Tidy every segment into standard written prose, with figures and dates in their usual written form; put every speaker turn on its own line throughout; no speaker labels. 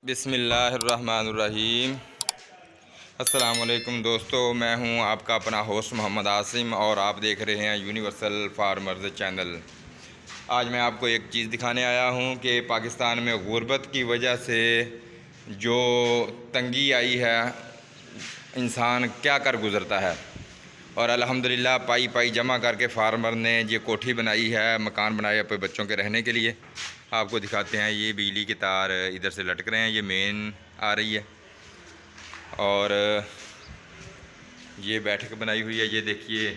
बिस्मिल्लाहिर्रहमानिर्रहीम। अस्सलामुअलैकुम दोस्तों, मैं हूं आपका अपना होस्ट मोहम्मद आसिम और आप देख रहे हैं यूनिवर्सल फार्मर्स चैनल। आज मैं आपको एक चीज़ दिखाने आया हूं कि पाकिस्तान में गुर्बत की वजह से जो तंगी आई है, इंसान क्या कर गुज़रता है। और अल्हम्दुलिल्लाह पाई पाई जमा करके फार्मर ने ये कोठी बनाई है, मकान बनाया अपने बच्चों के रहने के लिए। आपको दिखाते हैं, ये बिजली के तार इधर से लटक रहे हैं, ये मेन आ रही है और ये बैठक बनाई हुई है। ये देखिए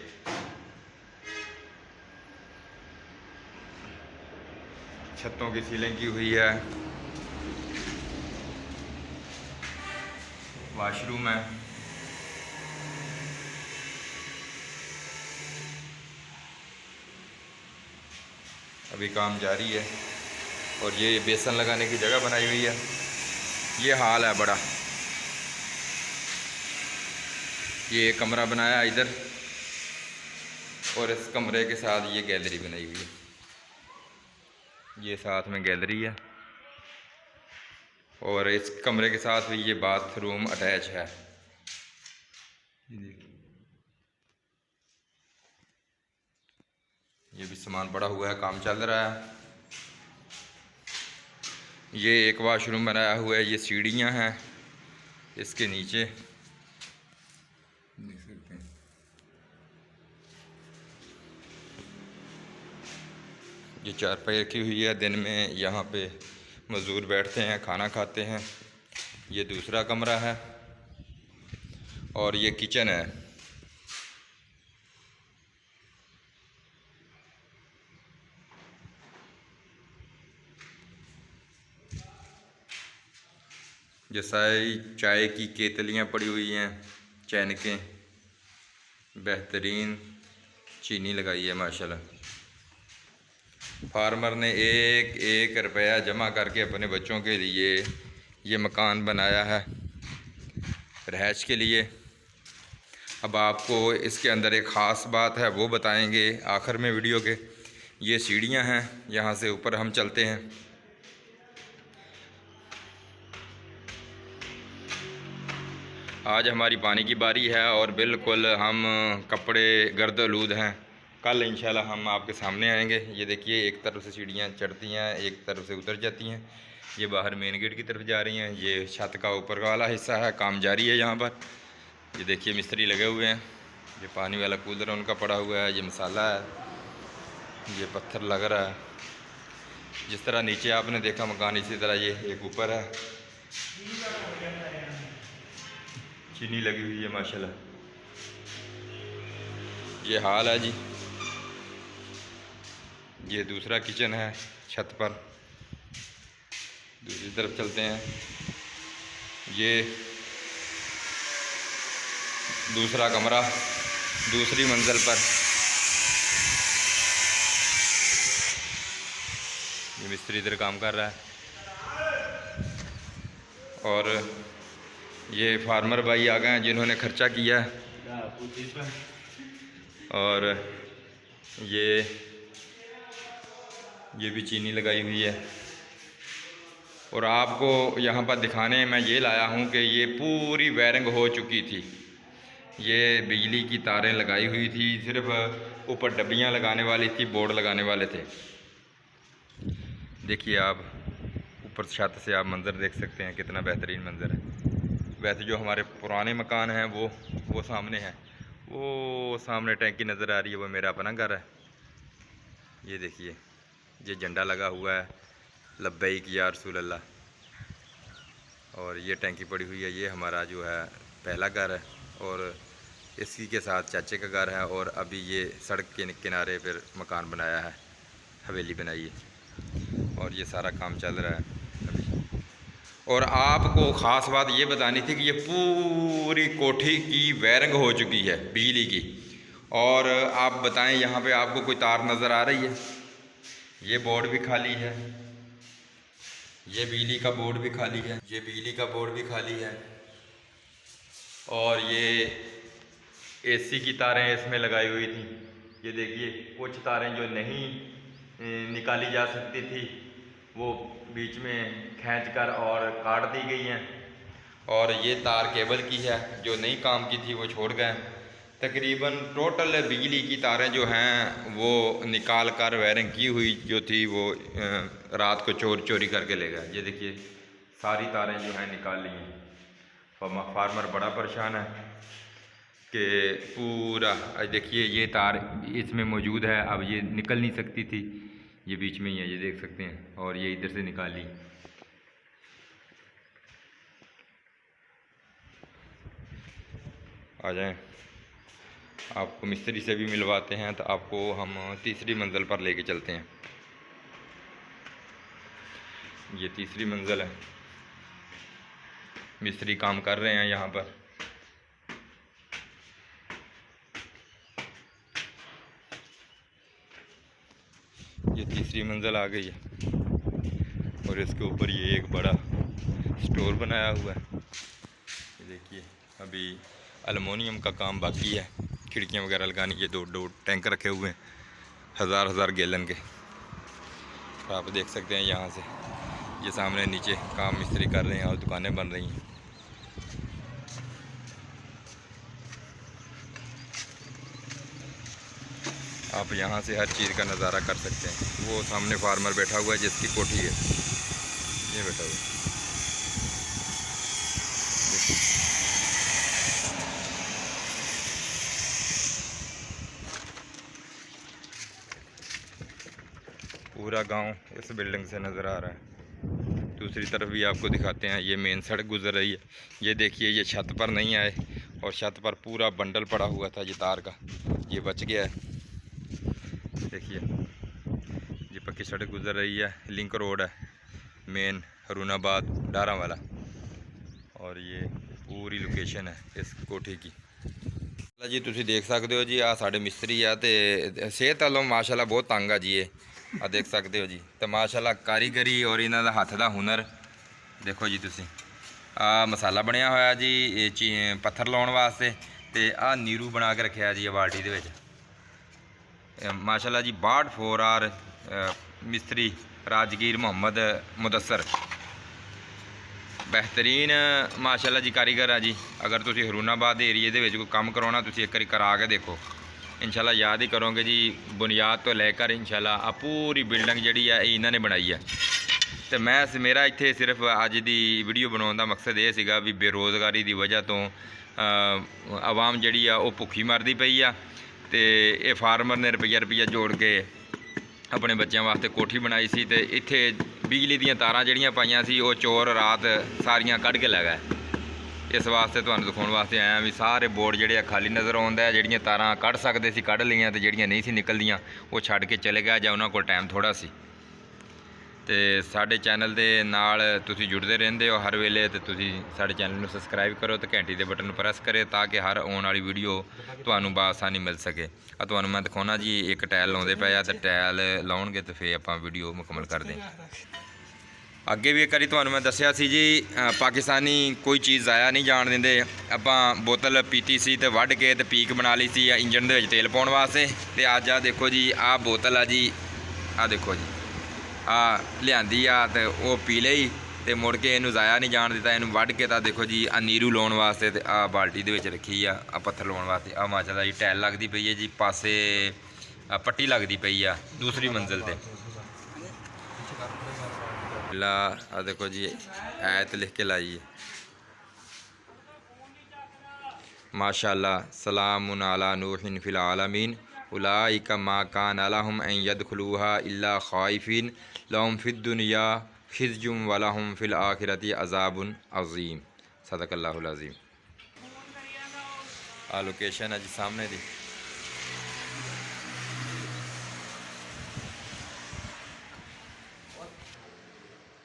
छतों की सीलिंग की हुई है, वाशरूम है। अभी काम जारी है और ये बेसन लगाने की जगह बनाई हुई है। ये हाल है बड़ा। ये एक कमरा बनाया है इधर और इस कमरे के साथ ये गैलरी बनाई हुई है। ये साथ में गैलरी है और इस कमरे के साथ भी ये बाथरूम अटैच है। ये भी सामान पड़ा हुआ है, काम चल रहा है। ये एक वाशरूम बनाया हुआ है। ये सीढ़ियाँ हैं इसके नीचे, देख सकते हैं। ये चारपाई रखी हुई है, दिन में यहाँ पे मज़दूर बैठते हैं, खाना खाते हैं। ये दूसरा कमरा है और ये किचन है। ये सारी चाय की केतलियाँ पड़ी हुई हैं, चैनकें, बेहतरीन चीनी लगाई है माशाल्लाह। फार्मर ने एक एक रुपया जमा करके अपने बच्चों के लिए ये मकान बनाया है रहायश के लिए। अब आपको इसके अंदर एक ख़ास बात है वो बताएंगे आखिर में वीडियो के। ये सीढ़ियाँ हैं, यहाँ से ऊपर हम चलते हैं। आज हमारी पानी की बारी है और बिल्कुल हम कपड़े गर्द-आलूद हैं। कल इंशाल्लाह हम आपके सामने आएंगे। ये देखिए, एक तरफ से सीढ़ियाँ चढ़ती हैं, एक तरफ से उतर जाती हैं। ये बाहर मेन गेट की तरफ जा रही हैं। ये छत का ऊपर वाला हिस्सा है, काम जारी है यहाँ पर। ये देखिए मिस्त्री लगे हुए हैं। ये पानी वाला कूलर उनका पड़ा हुआ है, ये मसाला है, ये पत्थर लग रहा है। जिस तरह नीचे आपने देखा मकान, इसी तरह ये एक ऊपर है। चीनी लगी हुई है माशाल्लाह। ये हाल है जी। ये दूसरा किचन है छत पर। दूसरी तरफ चलते हैं। ये दूसरा कमरा दूसरी मंजिल पर। ये मिस्त्री इधर काम कर रहा है और ये फार्मर भाई आ गए हैं जिन्होंने खर्चा किया है। और ये भी चीनी लगाई हुई है। और आपको यहाँ पर दिखाने मैं ये लाया हूँ कि ये पूरी वायरिंग हो चुकी थी। ये बिजली की तारें लगाई हुई थी, सिर्फ ऊपर डब्बियाँ लगाने वाली थी, बोर्ड लगाने वाले थे। देखिए आप ऊपर छत से आप मंज़र देख सकते हैं, कितना बेहतरीन मंज़र है। वैसे जो हमारे पुराने मकान हैं वो सामने है। वो सामने टैंकी नज़र आ रही है, वो मेरा अपना घर है। ये देखिए, ये झंडा लगा हुआ है, लब्बैक या रसूल अल्लाह। और ये टैंकी पड़ी हुई है। ये हमारा जो है पहला घर है और इसी के साथ चाचे का घर है। और अभी ये सड़क के किनारे पर मकान बनाया है, हवेली बनाई है और ये सारा काम चल रहा है अभी। और आपको ख़ास बात ये बतानी थी कि ये पूरी कोठी की वायरिंग हो चुकी है बिजली की। और आप बताएं, यहाँ पे आपको कोई तार नज़र आ रही है? ये बोर्ड भी खाली है, ये बिजली का बोर्ड भी खाली है, ये बिजली का बोर्ड भी खाली है। और ये एसी की तारें इसमें लगाई हुई थी। ये देखिए, कुछ तारें जो नहीं निकाली जा सकती थी वो बीच में खींचकर और काट दी गई हैं। और ये तार केबल की है, जो नई काम की थी वो छोड़ गए। तकरीबन टोटल बिजली की तारें जो हैं वो निकाल कर वायरिंग की हुई जो थी वो रात को चोरी करके ले गए। ये देखिए सारी तारें जो हैं निकाल ली हैं। फार्मर बड़ा परेशान है कि पूरा देखिए ये तार इसमें मौजूद है, अब ये निकल नहीं सकती थी, ये बीच में ही है, ये देख सकते हैं, और ये इधर से निकाल ली। आ जाएं, आपको मिस्त्री से भी मिलवाते हैं, तो आपको हम तीसरी मंजिल पर लेके चलते हैं। ये तीसरी मंजिल है, मिस्त्री काम कर रहे हैं यहाँ पर। ये तीसरी मंजिल आ गई है और इसके ऊपर ये एक बड़ा स्टोर बनाया हुआ है। ये देखिए अभी एलुमिनियम का काम बाकी है, खिड़कियाँ वगैरह लगानी। ये दो टैंक रखे हुए हैं हज़ार गैलन के। तो आप देख सकते हैं यहाँ से ये सामने नीचे काम मिस्त्री कर रहे हैं और दुकानें बन रही हैं। आप यहाँ से हर चीज़ का नज़ारा कर सकते हैं। वो सामने फार्मर बैठा हुआ है जिसकी कोठी है, ये बैठा हुआ है। पूरा गांव इस बिल्डिंग से नज़र आ रहा है। दूसरी तरफ भी आपको दिखाते हैं, ये मेन सड़क गुजर रही है। ये देखिए ये छत पर नहीं आए और छत पर पूरा बंडल पड़ा हुआ था ये तार का, ये बच गया है। देखिए ये पक्की सड़क गुजर रही है, लिंक रोड है मेन हरूनाबाद डारा वाला, और ये पूरी लोकेशन है इस कोठी की। जी तुसी देख सकते हो जी, आ साढ़े मिस्त्री आ ते सेहत वालों माशाल्लाह बहुत तंग आ जी। ये आ देख सकते हो जी, तो माशाल्लाह कारीगरी और इन्हां दा हत्थ दा हुनर देखो जी। तुसी आ मसाला बनया होया जी पत्थर लाउण वास्ते, ते आ नीरू बना के रखा जी बाल्टी दे विच। माशाल्लाह जी 62 आर मिस्त्री राजगीर मोहम्मद मुदस्सर बेहतरीन माशाल्लाह जी कारीगर है जी। अगर तुसी हरूनाबाद एरिए दे विच कोई काम करवाना तुसी एक बारी करा के देखो, इंशाल्लाह याद ही करोगे जी। बुनियाद तो लैकर इंशाल्लाह आ पूरी बिल्डिंग जिहड़ी है इन्हां ने बनाई है। तो मेरा इत्थे सिर्फ अज दी वीडियो बनाने का मकसद ये सीगा भी बेरोज़गारी की वजह तो आवाम जिहड़ी आ वो भुखी मरदी पई आ, ते ये फार्मर ने रुपया जोड़ के अपने बच्चों वास्ते कोठी बनाई सी। ते इत्थे बिजली दीयां तारां जिहड़ियां पाईयां सी वो चोर रात सारियां कढ़ के लै गए। इस वास्ते तुहानूं दिखाउण वास्ते आया भी सारे बोर्ड जिहड़े खाली नज़र आउंदा है। जिहड़ियां तारां कढ़ सकदे सी कढ़ लईआं, ते जिहड़ियां नहीं सी निकलदियां वो छड्ड के चले गए जां उन्हां कोल टाइम थोड़ा सी। ते साडे चैनल दे नाल तुसीं जुड़दे रहिंदे हो हर वेले, ते तुसीं साडे चैनल नूं सबसक्राइब करो ते घंटी दे बटन नूं प्रेस करो ताकि हर आउण वाली वीडियो तुहानूं बासानी मिल सके। तुहानूं मैं दिखाउणा जी एक टाइल लाउंदे पए आ, ते टाइल लाउणगे ते फिर आपां वीडियो मुकम्मल करदे। अगे भी एक बारी तुहानूं मैं दस्सिया सी जी, पाकिस्तानी कोई चीज़ ज़ाया नहीं जाण दिंदे। आपां बोतल पीती सी ते वढ के ते पीक बना ली सी इंजन दे विच तेल पाउण वास्ते। ते अज आ देखो जी आ बोतल आ जी, आ देखो जी आ लियांदी आ ते वो पी लई ते मुड़ के इनू ज़ाया नहीं जाण दिता। इनू वढ के तां देखो जी आ नीरू लाउण वास्ते ते आ बाल्टी दे विच रखी आ पत्थर लाउण वास्ते। आ माशाल्लाह जी टाइल लगदी पई है जी, पासे पट्टी लगदी पई आ दूसरी मंजिल ते। आ देखो जी आयत लिख के लाई है माशाल्लाह, सलामुन अला नूहिन फिल आलमीन उलाइका मा कान लहुम अन यदखुलूहा इल्ला खाइफिन लहुम फिद दुनिया खिज़्युम व लहुम फिल आखिरति अज़ाबुन अज़ीम। सदक़ल्लाहुल अज़ीम। आ लोकेशन है जी सामने दी।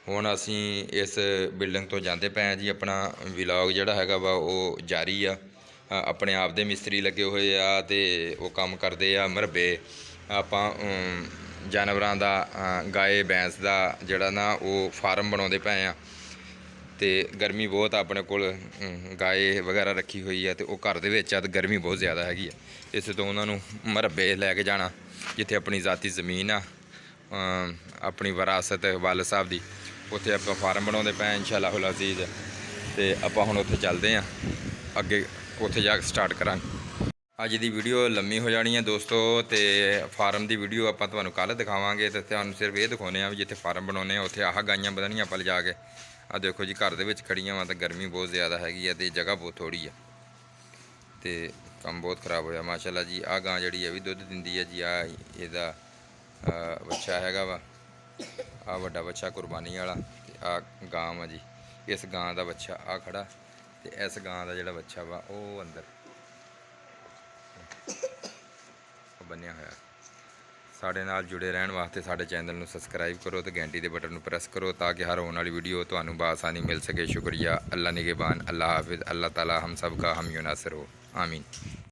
हुण असीं इस बिल्डिंग तो जाते पे हैं जी। अपना व्लॉग जिहड़ा हैगा वा वो जारी आ। अपने आप दे मिस्त्री लगे हुए आ ते वो काम करते आ मरबे। आपां जानवरां दा गाय भैंस दा जिहड़ा ना वो फार्म बनाउंदे पे आ। ते गर्मी बहुत आ, अपने कोल गाय वगैरह रखी हुई है, तो वो घर दे विच आ ते गर्मी बहुत ज़्यादा हैगी है। इस तो उन्होंने मरबे लैके जाना जिथे अपनी ज़ाती ज़मीन आ, अपनी विरासत वाल साहब दी, ਉੱਥੇ ਆਪਾਂ ਫਾਰਮ ਬਣਾਉਂਦੇ ਪਏ ਇਨਸ਼ਾ ਅੱਲਾਹੁਲ ਅਜ਼ੀਜ਼। ਤੇ ਆਪਾਂ ਹੁਣ ਉੱਥੇ ਚੱਲਦੇ ਹਾਂ, ਅੱਗੇ ਉੱਥੇ ਜਾ ਕੇ ਸਟਾਰਟ ਕਰਾਂਗੇ। ਅੱਜ ਦੀ ਵੀਡੀਓ ਲੰਮੀ ਹੋ ਜਾਣੀ ਹੈ ਦੋਸਤੋ, ਤੇ ਫਾਰਮ ਦੀ ਵੀਡੀਓ ਆਪਾਂ ਤੁਹਾਨੂੰ ਕੱਲ੍ਹ ਦਿਖਾਵਾਂਗੇ। ਤੇ ਤੁਹਾਨੂੰ ਸਿਰਫ ਇਹ ਦਿਖਾਉਂਦੇ ਆ ਵੀ ਜਿੱਥੇ ਫਾਰਮ ਬਣਾਉਂਦੇ ਆ ਉੱਥੇ ਆਹ ਗਾਈਆਂ ਵਧਣੀਆਂ ਆਪਾਂ ਲਿਜਾ ਕੇ। ਆਹ ਦੇਖੋ ਜੀ, ਘਰ ਦੇ ਵਿੱਚ ਖੜੀਆਂ ਵਾ ਤਾਂ ਗਰਮੀ ਬਹੁਤ ਜ਼ਿਆਦਾ ਹੈਗੀ ਆ ਅਤੇ ਜਗ੍ਹਾ ਬਹੁਤ ਥੋੜ੍ਹੀ ਆ ਅਤੇ ਕੰਮ ਬਹੁਤ ਖ਼ਰਾਬ ਹੋਇਆ। ਮਾਸ਼ਾਅੱਲਾ ਜੀ, ਆਹ ਗਾਂ ਜਿਹੜੀ ਹੈ ਵੀ ਦੁੱਧ ਦਿੰਦੀ ਹੈ ਜੀ। ਆਹ ਇਹਦਾ ਬੱਚਾ ਹੈਗਾ ਵਾ, ਆਹ ਵੱਡਾ ਬੱਚਾ ਕੁਰਬਾਨੀ ਵਾਲਾ, ਅਤੇ ਆਹ ਗਾਂ ਵਾ ਜੀ। ਇਸ ਗਾਂ ਦਾ ਬੱਚਾ ਆਹ ਖੜਾ, ਅਤੇ ਇਸ ਗਾਂ ਦਾ ਜਿਹੜਾ ਬੱਚਾ ਵਾ ਉਹ ਅੰਦਰ ਬੰਨਿਆ ਹੋਇਆ। ਸਾਡੇ ਨਾਲ ਜੁੜੇ ਰਹਿਣ ਵਾਸਤੇ ਸਾਡੇ ਚੈਨਲ ਨੂੰ ਸਬਸਕ੍ਰਾਈਬ ਕਰੋ ਅਤੇ ਘੰਟੀ ਦੇ ਬਟਨ ਨੂੰ ਪ੍ਰੈਸ ਕਰੋ ਤਾਂ ਕਿ ਹਰ ਆਉਣ ਵਾਲੀ ਵੀਡੀਓ ਤੁਹਾਨੂੰ ਬਾਸਾਨੀ ਮਿਲ ਸਕੇ। ਸ਼ੁਕਰੀਆ। ਅੱਲਾ ਨਿਗਹਿਬਾਨ, ਅੱਲਾ ਹਾਫਿਜ਼, ਅੱਲਾਹ ਤਾਲਾ ਹਮ ਸਭ ਕਾ ਹਮ ਯੁਨਾਸਿਰ ਹੋ, ਆमीन।